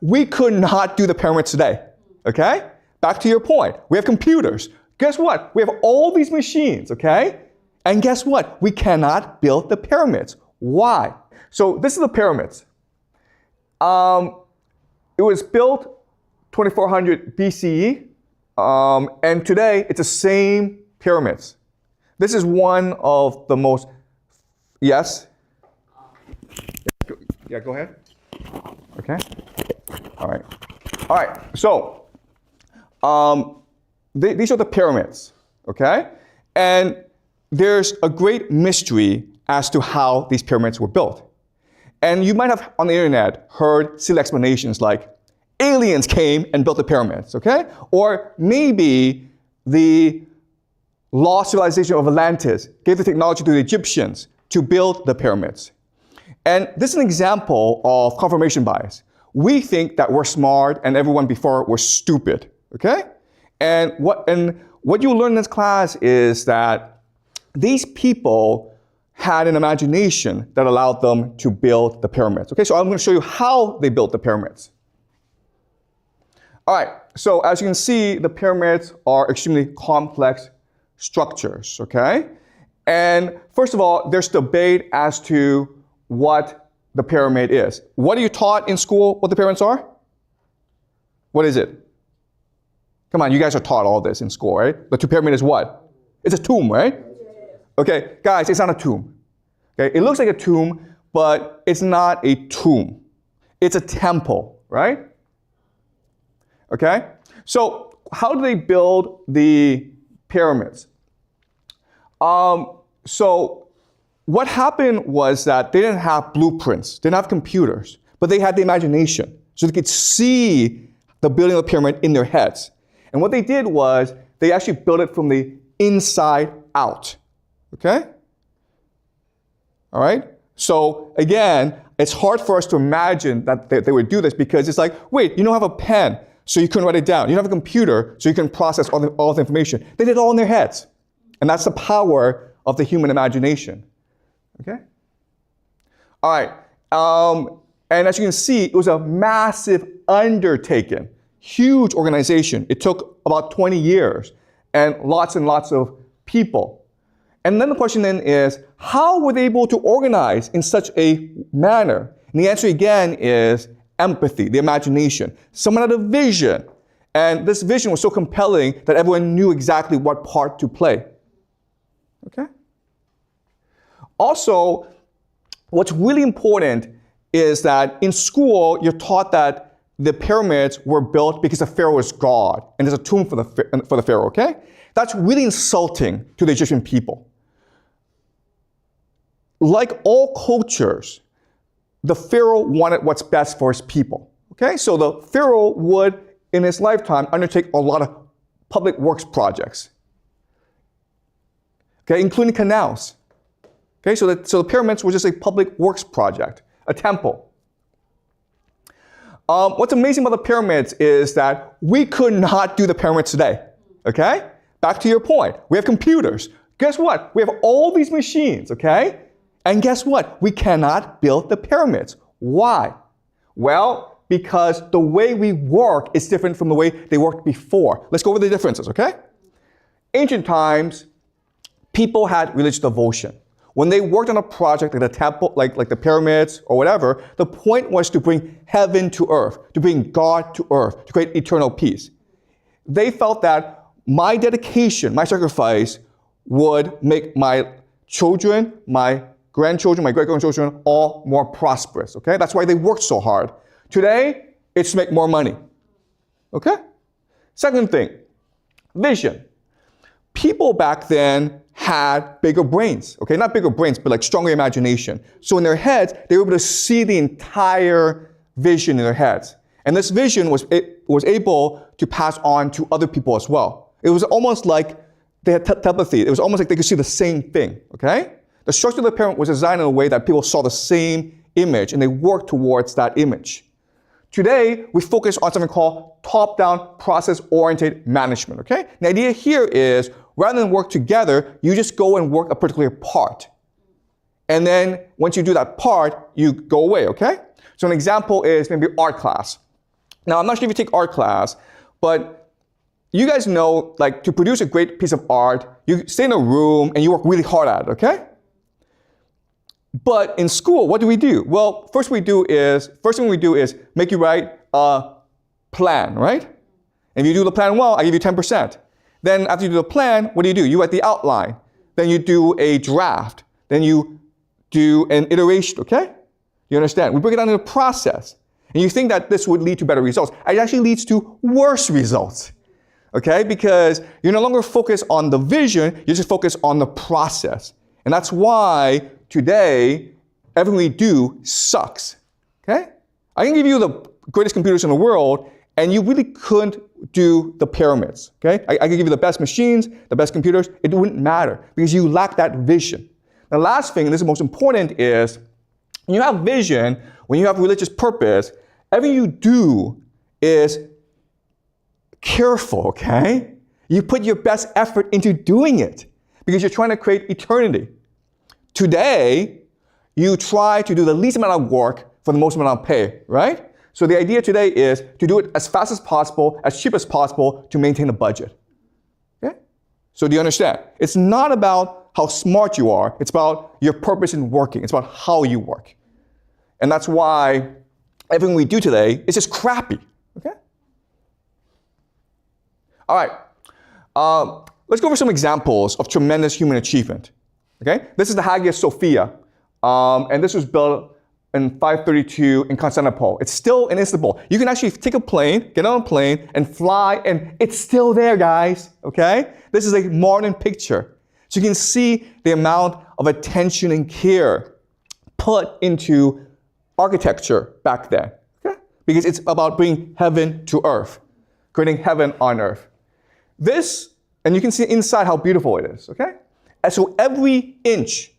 We could not do the pyramids today, okay? Back to your point, we have computers. Guess what? We have all these machines, okay? And guess what? We cannot build the pyramids. Why? So this is the pyramids. It was built 2400 BCE, and today it's the same pyramids. This is one of the most, yes? Yeah, go ahead. Okay. All right, so these are the pyramids, okay? And there's a great mystery as to how these pyramids were built. And you might have on the internet heard silly explanations like aliens came and built the pyramids, okay? Or maybe the lost civilization of Atlantis gave the technology to the Egyptians to build the pyramids. And this is an example of confirmation bias. We think that we're smart and everyone before was stupid, okay? And what you learn in this class is that these people had an imagination that allowed them to build the pyramids. Okay, so I'm going to show you how they built the pyramids. All right, so as you can see, the pyramids are extremely complex structures, okay? And first of all, there's debate as to what the pyramid is. What are you taught in school what the pyramids are? What is it? Come on, you guys are taught all this in school, right? The pyramid is what? It's a tomb, right? Okay, guys, it's not a tomb. Okay, it looks like a tomb, but it's not a tomb. It's a temple, right? Okay, so how do they build the pyramids? So what happened was that they didn't have blueprints, they didn't have computers, but they had the imagination. So they could see the building of the pyramid in their heads. And what they did was they actually built it from the inside out. Okay? All right? So again, it's hard for us to imagine that they would do this because it's like, wait, you don't have a pen, so you couldn't write it down. You don't have a computer, so you can process all the information. They did it all in their heads. And that's the power of the human imagination. Okay? All right. And as you can see, it was a massive undertaking, huge organization. It took about 20 years and lots of people. And then the question then is, how were they able to organize in such a manner? And the answer again is empathy, the imagination. Someone had a vision, and this vision was so compelling that everyone knew exactly what part to play. Okay? Also, what's really important is that in school, you're taught that the pyramids were built because the pharaoh was God, and there's a tomb for the pharaoh, okay? That's really insulting to the Egyptian people. Like all cultures, the pharaoh wanted what's best for his people, okay? So the pharaoh would, in his lifetime, undertake a lot of public works projects, okay, including canals. Okay, so the pyramids were just a public works project, a temple. What's amazing about the pyramids is that we could not do the pyramids today, okay? Back to your point, we have computers. Guess what? We have all these machines, okay? And guess what? We cannot build the pyramids. Why? Well, because the way we work is different from the way they worked before. Let's go over the differences, okay? Ancient times, people had religious devotion. When they worked on a project like the temple, like the pyramids or whatever, the point was to bring heaven to earth, to bring God to earth, to create eternal peace. They felt that my dedication, my sacrifice would make my children, my grandchildren, my great-grandchildren all more prosperous, okay? That's why they worked so hard. Today, it's to make more money, okay? Second thing, vision. People back then had bigger brains, okay? Not bigger brains, but like stronger imagination. So in their heads, they were able to see the entire vision in their heads. And this vision was able to pass on to other people as well. It was almost like they had telepathy. It was almost like they could see the same thing, okay? The structure of the pyramid was designed in a way that people saw the same image and they worked towards that image. Today, we focus on something called top-down process-oriented management, okay? The idea here is, rather than work together, you just go and work a particular part. And then once you do that part, you go away, okay? So an example is maybe art class. Now, I'm not sure if you take art class, but you guys know, like, to produce a great piece of art, you stay in a room and you work really hard at it, okay? But in school, what do we do? Well, first thing we do is make you write a plan, right? And if you do the plan well, I give you 10%. Then after you do the plan, what do? You write the outline. Then you do a draft. Then you do an iteration, okay? You understand? We break it down into a process. And you think that this would lead to better results. It actually leads to worse results, okay? Because you're no longer focused on the vision, you're just focused on the process. And that's why today, everything we do sucks, okay? I can give you the greatest computers in the world, and you really couldn't do the pyramids, okay? I can give you the best machines, the best computers, it wouldn't matter because you lack that vision. The last thing, and this is most important, is when you have vision, when you have religious purpose, everything you do is careful, okay? You put your best effort into doing it because you're trying to create eternity. Today, you try to do the least amount of work for the most amount of pay, right? So the idea today is to do it as fast as possible, as cheap as possible to maintain a budget, okay? So do you understand? It's not about how smart you are, it's about your purpose in working, it's about how you work. And that's why everything we do today is just crappy, okay? All right, let's go over some examples of tremendous human achievement, okay? This is the Hagia Sophia, and this was built in 532 in Constantinople. It's still in Istanbul. You can actually take a plane, get on a plane, and fly, and it's still there, guys, okay? This is a modern picture. So you can see the amount of attention and care put into architecture back then, okay? Because it's about bringing heaven to earth, creating heaven on earth. This, and you can see inside how beautiful it is, okay? And so every inch,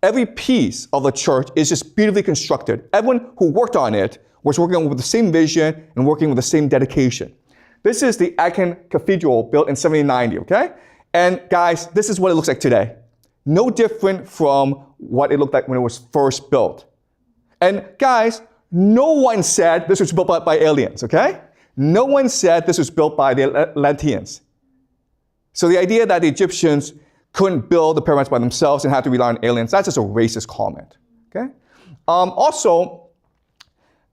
every piece of the church is just beautifully constructed. Everyone who worked on it was working with the same vision and working with the same dedication. This is the Aachen Cathedral built in 1790, okay? And guys, this is what it looks like today. No different from what it looked like when it was first built. And guys, no one said this was built by aliens, okay? No one said this was built by the Atlanteans. So the idea that the Egyptians couldn't build the pyramids by themselves and had to rely on aliens, that's just a racist comment, okay? Also,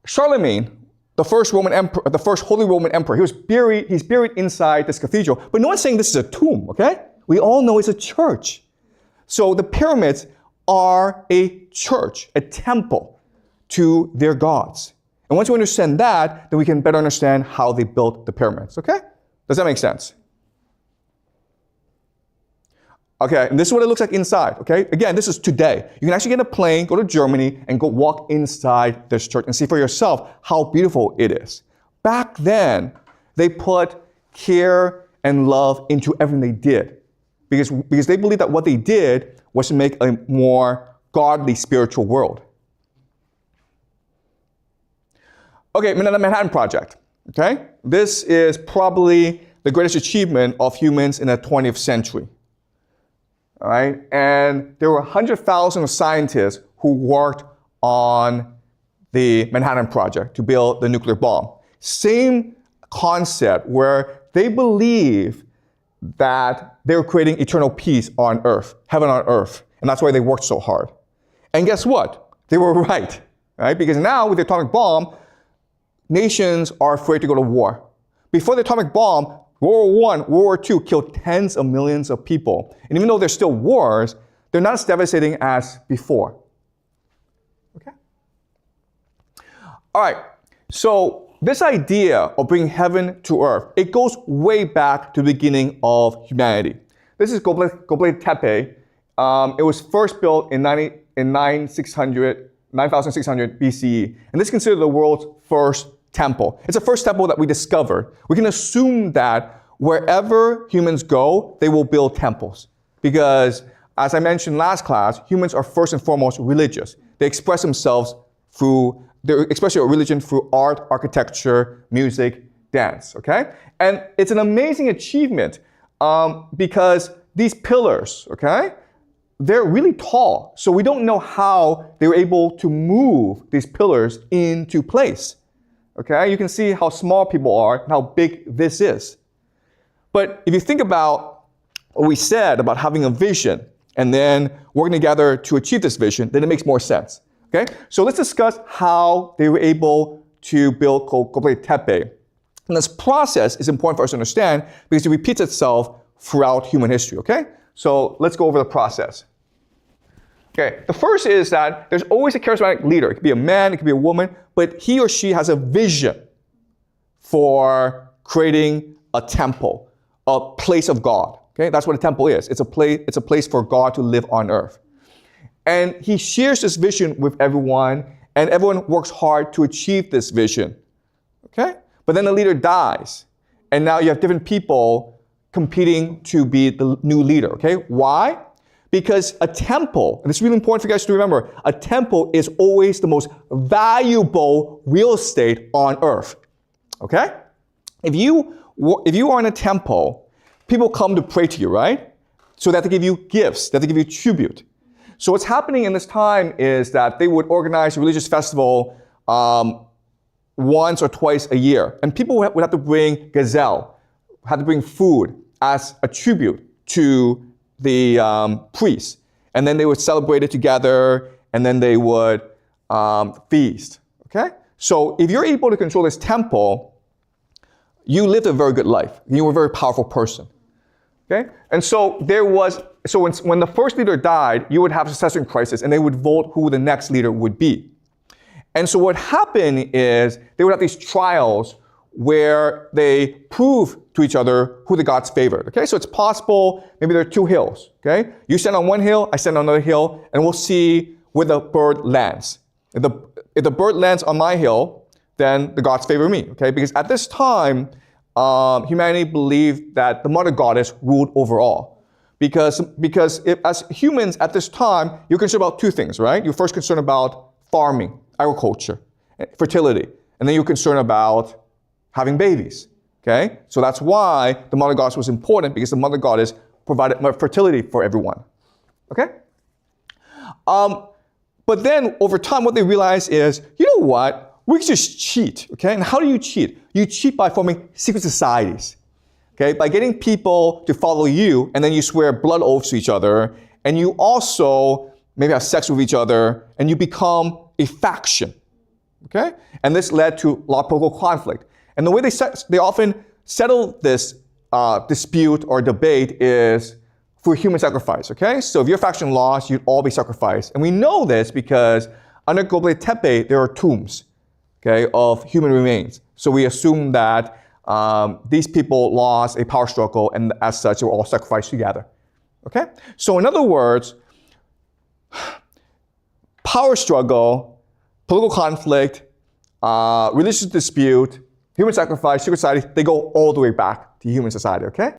Charlemagne, the first Roman emperor, the first Holy Roman Emperor, he's buried inside this cathedral, but no one's saying this is a tomb, okay? We all know it's a church. So the pyramids are a church, a temple to their gods. And once we understand that, then we can better understand how they built the pyramids, okay? Does that make sense? Okay, and this is what it looks like inside, okay? Again, this is today. You can actually get a plane, go to Germany, and go walk inside this church and see for yourself how beautiful it is. Back then, they put care and love into everything they did because they believed that what they did was to make a more godly spiritual world. Okay, the Manhattan Project, okay? This is probably the greatest achievement of humans in the 20th century. All right, and there were 100,000 scientists who worked on the Manhattan Project to build the nuclear bomb. Same concept where they believe that they were creating eternal peace on earth, heaven on earth, and that's why they worked so hard. And guess what? They were right? Because now with the atomic bomb, nations are afraid to go to war. Before the atomic bomb, World War I, World War II killed tens of millions of people. And even though there's still wars, they're not as devastating as before. Okay? All right, so this idea of bringing heaven to earth, it goes way back to the beginning of humanity. This is Göbekli Tepe. It was first built in 9600 BCE. And this is considered the world's first temple. It's the first temple that we discovered. We can assume that wherever humans go, they will build temples. Because, as I mentioned last class, humans are first and foremost religious. They express themselves through, they express their religion through art, architecture, music, dance, okay? And it's an amazing achievement because these pillars, okay, they're really tall. So we don't know how they were able to move these pillars into place. Okay, you can see how small people are and how big this is. But if you think about what we said about having a vision and then working together to achieve this vision, then it makes more sense. Okay, so let's discuss how they were able to build Göbekli Tepe. And this process is important for us to understand because it repeats itself throughout human history. Okay, so let's go over the process. Okay, the first is that there's always a charismatic leader. It could be a man, it could be a woman, but he or she has a vision for creating a temple, a place of God. Okay, that's what a temple is. It's a place for God to live on earth. And he shares this vision with everyone, and everyone works hard to achieve this vision. Okay, but then the leader dies, and now you have different people competing to be the new leader. Okay, why? Because a temple, and it's really important for you guys to remember, a temple is always the most valuable real estate on earth. Okay? If you are in a temple, people come to pray to you, right? So they have to give you gifts, they have to give you tribute. So what's happening in this time is that they would organize a religious festival once or twice a year. And people would have to bring gazelle, had to bring food as a tribute to the priests, and then they would celebrate it together, and then they would feast. Okay, so if you're able to control this temple, you lived a very good life. You were a very powerful person. Okay, and so when the first leader died, you would have a succession crisis, and they would vote who the next leader would be. And so what happened is they would have these trials where they prove to each other who the gods favored. Okay, so it's possible, maybe there are two hills. Okay, you stand on one hill, I stand on another hill, and we'll see where the bird lands. If the bird lands on my hill, then the gods favor me. Okay, because at this time, humanity believed that the mother goddess ruled over all. Because as humans at this time, you're concerned about two things, right? You're first concerned about farming, agriculture, fertility, and then you're concerned about having babies, okay? So that's why the mother goddess was important, because the mother goddess provided fertility for everyone, okay? But then over time, what they realized is, you know what? We can just cheat, okay? And how do you cheat? You cheat by forming secret societies, okay? By getting people to follow you, and then you swear blood oaths to each other, and you also maybe have sex with each other, and you become a faction, okay? And this led to a lot of political conflict. And the way they often settle this dispute or debate is through human sacrifice, okay? So if your faction lost, you'd all be sacrificed. And we know this because under Göbekli Tepe, there are tombs, okay, of human remains. So we assume that these people lost a power struggle, and as such, they were all sacrificed together, okay? So in other words, power struggle, political conflict, religious dispute, human sacrifice, secret society, they go all the way back to human society, okay?